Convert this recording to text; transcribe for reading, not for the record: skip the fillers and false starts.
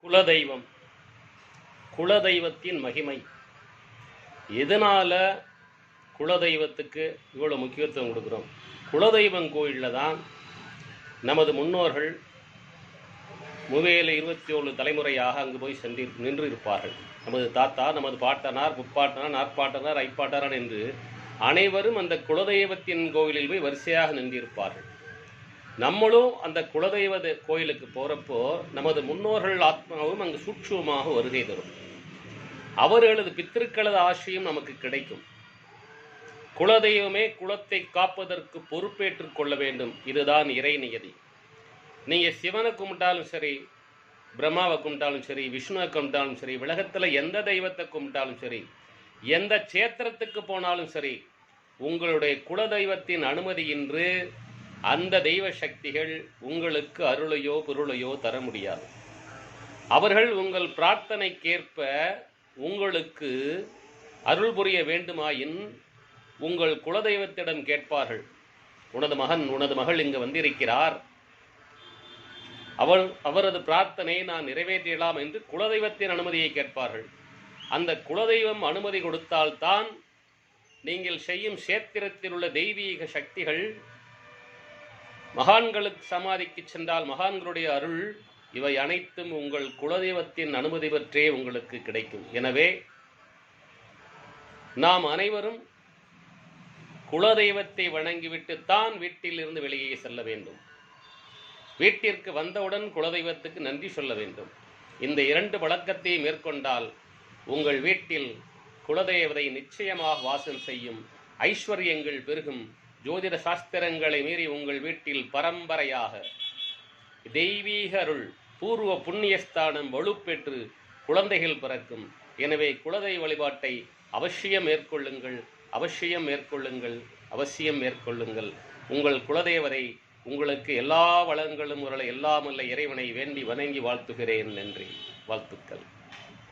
குலதெய்வம், குலதெய்வத்தின் மகிமை. எதனால் குலதெய்வத்துக்கு இவ்வளோ முக்கியத்துவம் கொடுக்குறோம்? குலதெய்வம் கோயிலில் தான் நமது முன்னோர்கள் முவேல 27 தலைமுறையாக அங்கு போய் நின்று இருப்பார்கள். நமது தாத்தா, நமது பாட்டனார், முப்பாட்டனார், நாற்பாட்டனார், ஐப்பாட்டனார் என்று அனைவரும் அந்த குலதெய்வத்தின் கோயிலில் போய் வரிசையாக நின்றிருப்பார்கள். நம்மளும் அந்த குலதெய்வ கோயிலுக்கு போகிறப்போ நமது முன்னோர்கள் ஆத்மாவும் அங்கு சூட்சுமமாக வருகை தரும். அவர்களது பித்திருக்களது ஆசையும் நமக்கு கிடைக்கும். குலதெய்வமே குலத்தை காப்பதற்கு பொறுப்பேற்றுக் கொள்ள வேண்டும். இதுதான் இறை நியதி. நீங்கள் சிவனை கும்பிட்டாலும் சரி, பிரம்மாவை கும்பிட்டாலும் சரி, விஷ்ணுவை கும்பிட்டாலும் சரி, உலகத்தில் எந்த தெய்வத்தை கும்பிட்டாலும் சரி, எந்த சேத்திரத்துக்கு போனாலும் சரி, உங்களுடைய குலதெய்வத்தின் அனுமதியின்றி அந்த தெய்வ சக்திகள் உங்களுக்கு அருளையோ பொருளையோ தர முடியாது. அவர்கள் உங்கள் பிரார்த்தனைக்கேற்ப உங்களுக்கு அருள் புரிய வேண்டுமாயின் உங்கள் குலதெய்வத்திடம் கேட்பார்கள். உனது மகன், உனது மகள் இங்கு வந்திருக்கிறார், அவரது பிரார்த்தனையை நான் நிறைவேற்றலாம் என்று குலதெய்வத்தின் அனுமதியை கேட்பார்கள். அந்த குலதெய்வம் அனுமதி கொடுத்தால்தான் நீங்கள் செய்யும் சேத்திரத்தில் உள்ள தெய்வீக சக்திகள், மகான்களுக்கு சமாதிக்கு சென்றால் மகான்களுடைய அருள், இவை அனைத்தும் உங்கள் குலதெய்வத்தின் அனுமதி பெற்றே உங்களுக்கு கிடைக்கும். எனவே நாம் அனைவரும் குலதெய்வத்தை வணங்கிவிட்டுத்தான் வீட்டில் இருந்து வெளியே செல்ல வேண்டும். வீட்டிற்கு வந்தவுடன் குலதெய்வத்துக்கு நன்றி சொல்ல வேண்டும். இந்த 2 வழக்கத்தை மேற்கொண்டால் உங்கள் வீட்டில் குலதெய்வத்தை நிச்சயமாக வாசம் செய்யும், ஐஸ்வர்யங்கள் பெருகும். ஜோதிட சாஸ்திரங்களை மீறி உங்கள் வீட்டில் பரம்பரையாக தெய்வீக அருள், பூர்வ புண்ணியஸ்தானம் வலுப்பெற்று குழந்தைகள் பிறக்கும். எனவே குலதெய்வ வழிபாட்டை அவசியம் மேற்கொள்ளுங்கள், அவசியம் மேற்கொள்ளுங்கள், அவசியம் மேற்கொள்ளுங்கள். உங்கள் குலதெய்வரை உங்களுக்கு எல்லா வளங்களும் உரள எல்லாமல்ல இறைவனை வேண்டி வணங்கி வாழ்த்துகிறேன். நன்றி, வாழ்த்துக்கள்.